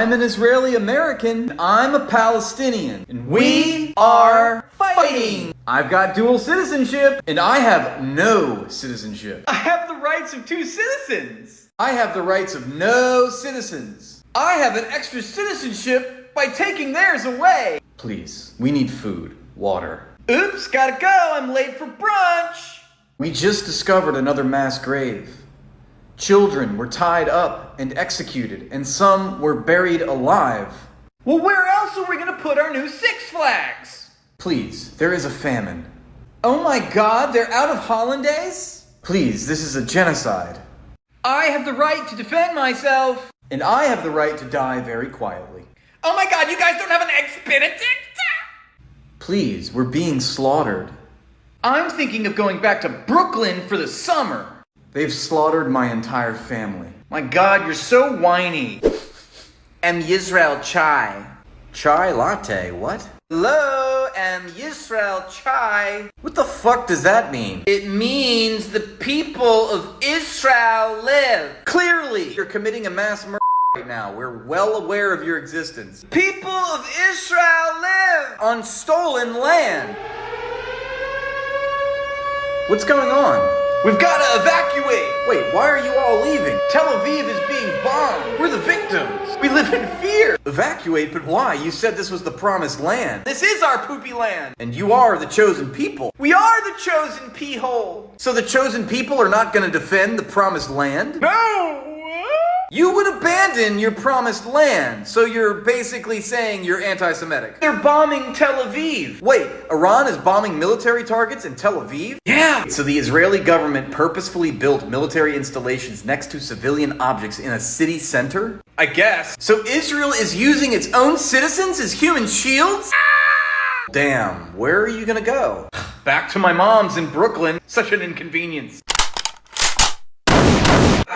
I'm an Israeli American. I'm a Palestinian. And we are fighting. I've got dual citizenship, and I have no citizenship. I have the rights of 2 citizens. I have the rights of no citizens. I have an extra citizenship by taking theirs away. Please, we need food, water. Oops, gotta go. I'm late for brunch. We just discovered another mass grave. Children were tied up and executed, and some were buried alive. Well, where else are we gonna put our new Six Flags? Please, there is a famine. Oh my God, they're out of hollandaise? Please, this is a genocide. I have the right to defend myself. And I have the right to die very quietly. Oh my God, you guys don't have an Eggs Benedict? Please, we're being slaughtered. I'm thinking of going back to Brooklyn for the summer. They've slaughtered my entire family. My God, you're so whiny. Am Yisrael chai. Chai latte, what? Hello, am Yisrael chai. What the fuck does that mean? It means the people of Israel live. Clearly, you're committing a mass murder right now. We're well aware of your existence. People of Israel live on stolen land. What's going on? We've got to evacuate! Wait, why are you all leaving? Tel Aviv is being bombed! We're the victims! We live in fear! Evacuate? But why? You said this was the promised land. This is our poopy land! And you are the chosen people. We are the chosen pee-hole! So the chosen people are not going to defend the promised land? No! You would abandon your promised land, so you're basically saying you're anti-Semitic. They're bombing Tel Aviv. Wait, Iran is bombing military targets in Tel Aviv? Yeah. So the Israeli government purposefully built military installations next to civilian objects in a city center? I guess. So Israel is using its own citizens as human shields? Damn, where are you gonna go? Back to my mom's in Brooklyn. Such an inconvenience.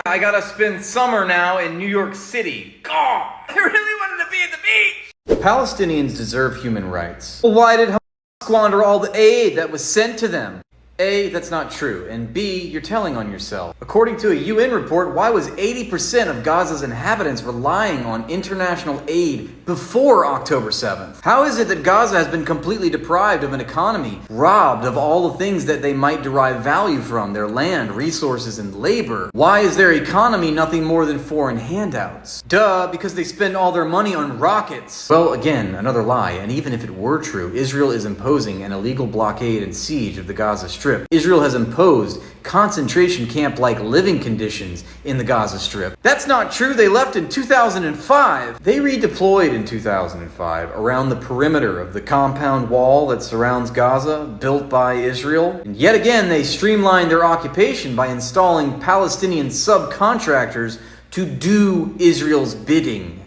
I gotta spend summer now in New York City. God, I really wanted to be at the beach! Palestinians deserve human rights. Well, why did Hamas squander all the aid that was sent to them? A, that's not true, and B, you're telling on yourself. According to a UN report, why was 80% of Gaza's inhabitants relying on international aid before October 7th? How is it that Gaza has been completely deprived of an economy, robbed of all the things that they might derive value from, their land, resources, and labor? Why is their economy nothing more than foreign handouts? Duh, because they spend all their money on rockets. Well, again, another lie, and even if it were true, Israel is imposing an illegal blockade and siege of the Gaza Strip. Israel has imposed concentration camp-like living conditions in the Gaza Strip. That's not true. They left in 2005. They redeployed in 2005 around the perimeter of the compound wall that surrounds Gaza, built by Israel. And yet again, they streamlined their occupation by installing Palestinian subcontractors to do Israel's bidding.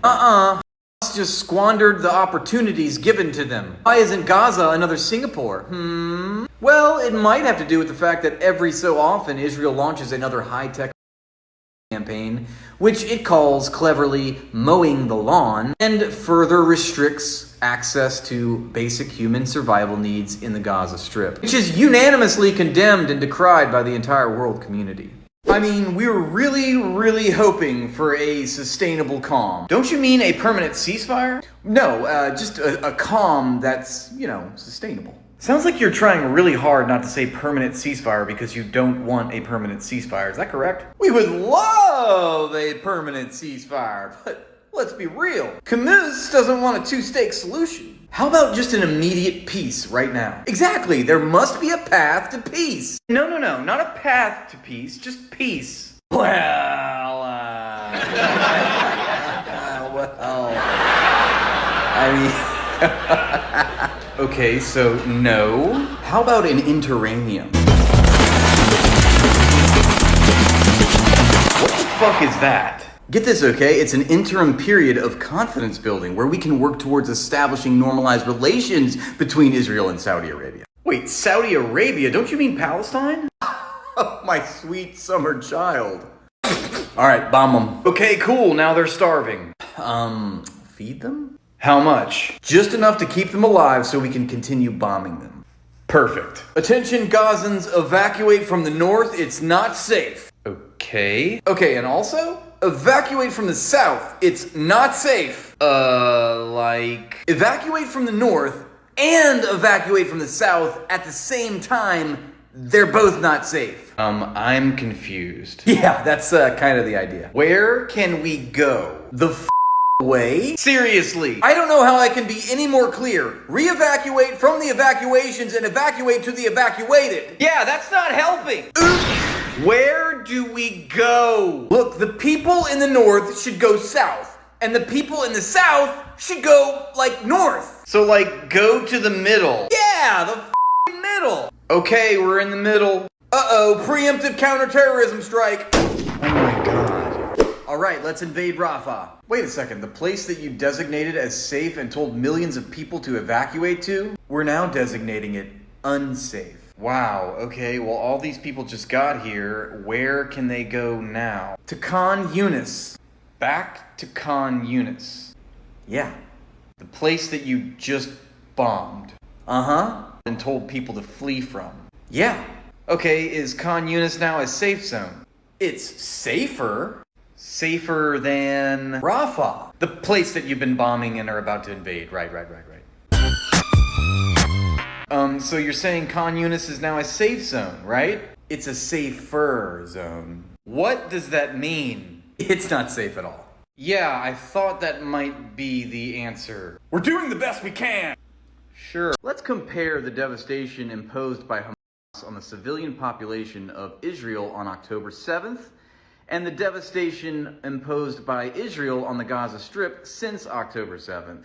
Just squandered the opportunities given to them. Why isn't Gaza another Singapore? Well, it might have to do with the fact that every so often Israel launches another high-tech campaign, which it calls cleverly mowing the lawn, and further restricts access to basic human survival needs in the Gaza Strip, which is unanimously condemned and decried by the entire world community. I mean, we were really hoping for a sustainable calm. Don't you mean a permanent ceasefire? No, just a calm that's, sustainable. Sounds like you're trying really hard not to say permanent ceasefire because you don't want a permanent ceasefire. Is that correct? We would love a permanent ceasefire, but let's be real. Camus doesn't want a two-state solution. How about just an immediate peace right now? Exactly, there must be a path to peace. No, not a path to peace, just peace. Well, okay, so no. How about an interregnum? What the fuck is that? Get this, okay? It's an interim period of confidence building where we can work towards establishing normalized relations between Israel and Saudi Arabia. Wait, Saudi Arabia? Don't you mean Palestine? Oh, my sweet summer child. All right, bomb them. Okay, cool. Now they're starving. Feed them? How much? Just enough to keep them alive so we can continue bombing them. Perfect. Attention Gazans, evacuate from the north. It's not safe. Okay. Okay, and also, Evacuate from the south. It's not safe. Like... Evacuate from the north and evacuate from the south at the same time. They're both not safe. I'm confused. Yeah, that's kind of the idea. Where can we go? The way? Seriously. I don't know how I can be any more clear. Re-evacuate from the evacuations and evacuate to the evacuated. Yeah, that's not helping. Where do we go? Look, the people in the north should go south, and the people in the south should go, like, north. So, like, go to the middle. Yeah, the middle. Okay, we're in the middle. Uh-oh, preemptive counterterrorism strike. Oh my god. All right, let's invade Rafah. Wait a second, the place that you designated as safe and told millions of people to evacuate to? We're now designating it unsafe. Wow, okay, well all these people just got here. Where can they go now? To Khan Yunis. Back to Khan Yunis. Yeah. The place that you just bombed. Uh-huh. And told people to flee from. Yeah. Okay, is Khan Yunis now a safe zone? It's safer. Safer than... Rafah. The place that you've been bombing and are about to invade. Right. So you're saying Khan Yunis is now a safe zone, right? It's a safer zone. What does that mean? It's not safe at all. Yeah, I thought that might be the answer. We're doing the best we can. Sure. Let's compare the devastation imposed by Hamas on the civilian population of Israel on October 7th and the devastation imposed by Israel on the Gaza Strip since October 7th.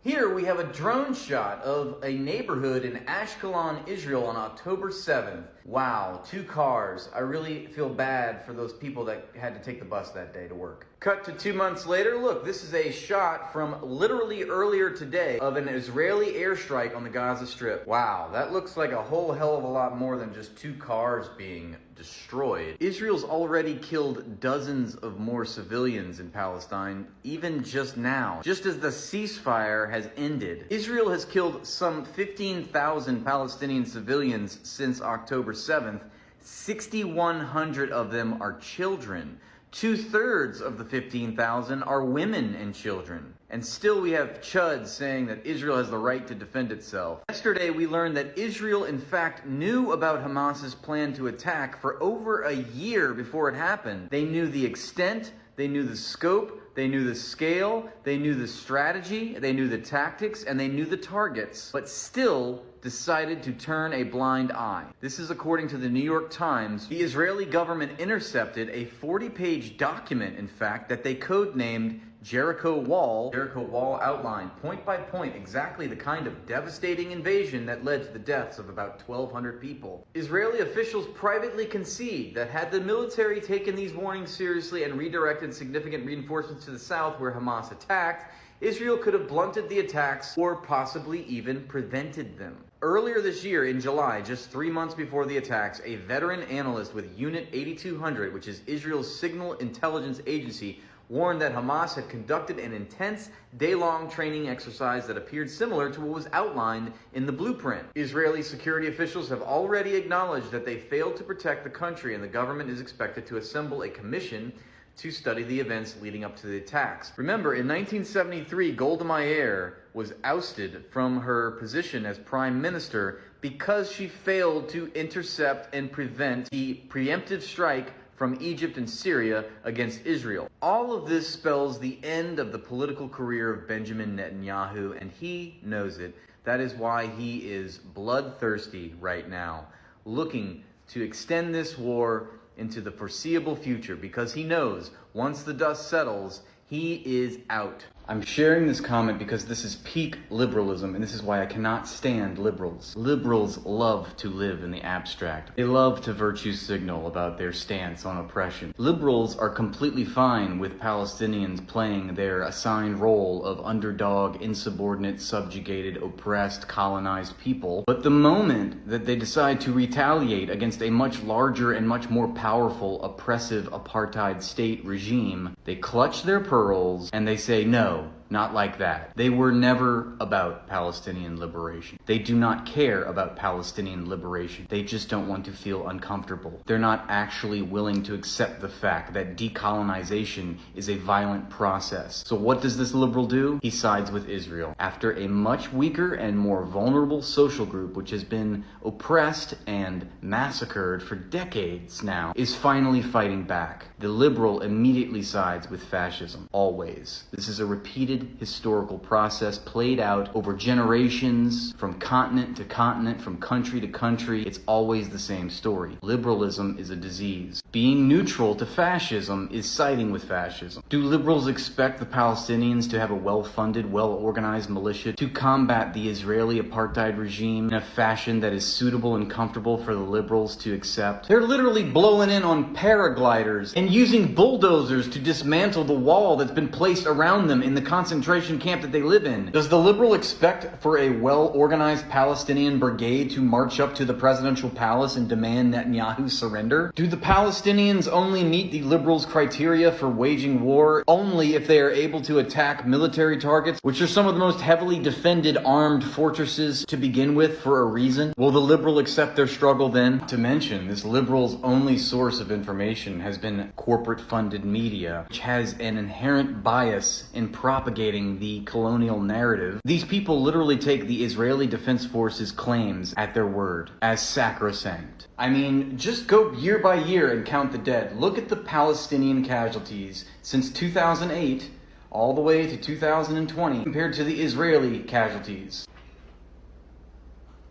Here we have a drone shot of a neighborhood in Ashkelon, Israel on October 7th. Wow, 2 cars. I really feel bad for those people that had to take the bus that day to work. Cut to 2 months later. Look, this is a shot from literally earlier today of an Israeli airstrike on the Gaza Strip. Wow, that looks like a whole hell of a lot more than just 2 cars being destroyed. Israel's already killed dozens of more civilians in Palestine, even just now. Just as the ceasefire has ended, Israel has killed some 15,000 Palestinian civilians since October 7th. 6,100 of them are children. 2/3 of the 15,000 are women and children. And still we have chuds saying that Israel has the right to defend itself. Yesterday we learned that Israel in fact knew about Hamas's plan to attack for over a year before it happened. They knew the extent, they knew the scope, they knew the scale, they knew the strategy, they knew the tactics, and they knew the targets, but still decided to turn a blind eye. This is according to the New York Times. The Israeli government intercepted a 40-page document, in fact, that they codenamed Jericho Wall. Jericho Wall outlined point by point exactly the kind of devastating invasion that led to the deaths of about 1,200 people. Israeli officials privately concede that had the military taken these warnings seriously and redirected significant reinforcements to the south where Hamas attacked, Israel could have blunted the attacks or possibly even prevented them. Earlier this year, in July, just 3 months before the attacks, a veteran analyst with Unit 8200, which is Israel's signal intelligence agency, warned that Hamas had conducted an intense day-long training exercise that appeared similar to what was outlined in the blueprint. Israeli security officials have already acknowledged that they failed to protect the country, and the government is expected to assemble a commission to study the events leading up to the attacks. Remember, in 1973, Golda Meir was ousted from her position as prime minister because she failed to intercept and prevent the preemptive strike from Egypt and Syria against Israel. All of this spells the end of the political career of Benjamin Netanyahu, and he knows it. That is why he is bloodthirsty right now, looking to extend this war into the foreseeable future, because he knows once the dust settles, he is out. I'm sharing this comment because this is peak liberalism, and this is why I cannot stand liberals. Liberals love to live in the abstract. They love to virtue signal about their stance on oppression. Liberals are completely fine with Palestinians playing their assigned role of underdog, insubordinate, subjugated, oppressed, colonized people. But the moment that they decide to retaliate against a much larger and much more powerful, oppressive apartheid state regime, they clutch their pearls and they say, no, Not like that. They were never about Palestinian liberation. They do not care about Palestinian liberation. They just don't want to feel uncomfortable. They're not actually willing to accept the fact that decolonization is a violent process. So what does this liberal do? He sides with Israel. After a much weaker and more vulnerable social group, which has been oppressed and massacred for decades now, is finally fighting back. The liberal immediately sides with fascism. Always. This is a repeated historical process played out over generations, from continent to continent, from country to country. It's always the same story. Liberalism is a disease. Being neutral to fascism is siding with fascism. Do liberals expect the Palestinians to have a well-funded, well-organized militia to combat the Israeli apartheid regime in a fashion that is suitable and comfortable for the liberals to accept? They're literally blowing in on paragliders and using bulldozers to dismantle the wall that's been placed around them in the concentration camp that they live in. Does the liberal expect for a well-organized Palestinian brigade to march up to the presidential palace and demand Netanyahu's surrender? Do the Palestinians only meet the liberals' criteria for waging war only if they are able to attack military targets, which are some of the most heavily defended armed fortresses to begin with for a reason? Will the liberal accept their struggle then? Not to mention, this liberal's only source of information has been corporate-funded media, which has an inherent bias in propagating the colonial narrative. These people literally take the Israeli Defense Force's claims at their word, as sacrosanct. I mean, just go year by year and count the dead. Look at the Palestinian casualties since 2008 all the way to 2020 compared to the Israeli casualties.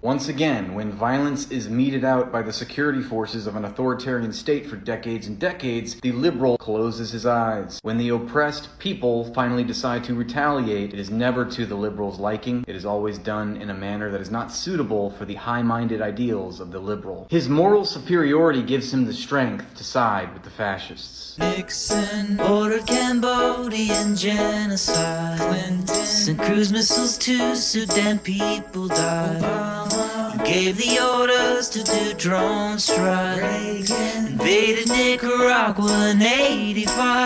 Once again, when violence is meted out by the security forces of an authoritarian state for decades and decades, the liberal closes his eyes. When the oppressed people finally decide to retaliate, it is never to the liberal's liking. It is always done in a manner that is not suitable for the high-minded ideals of the liberal. His moral superiority gives him the strength to side with the fascists. Nixon ordered Cambodian genocide. Sent cruise missiles to Sudan, people died. Gave the orders to do drone strikes. Invaded Nicaragua in '85.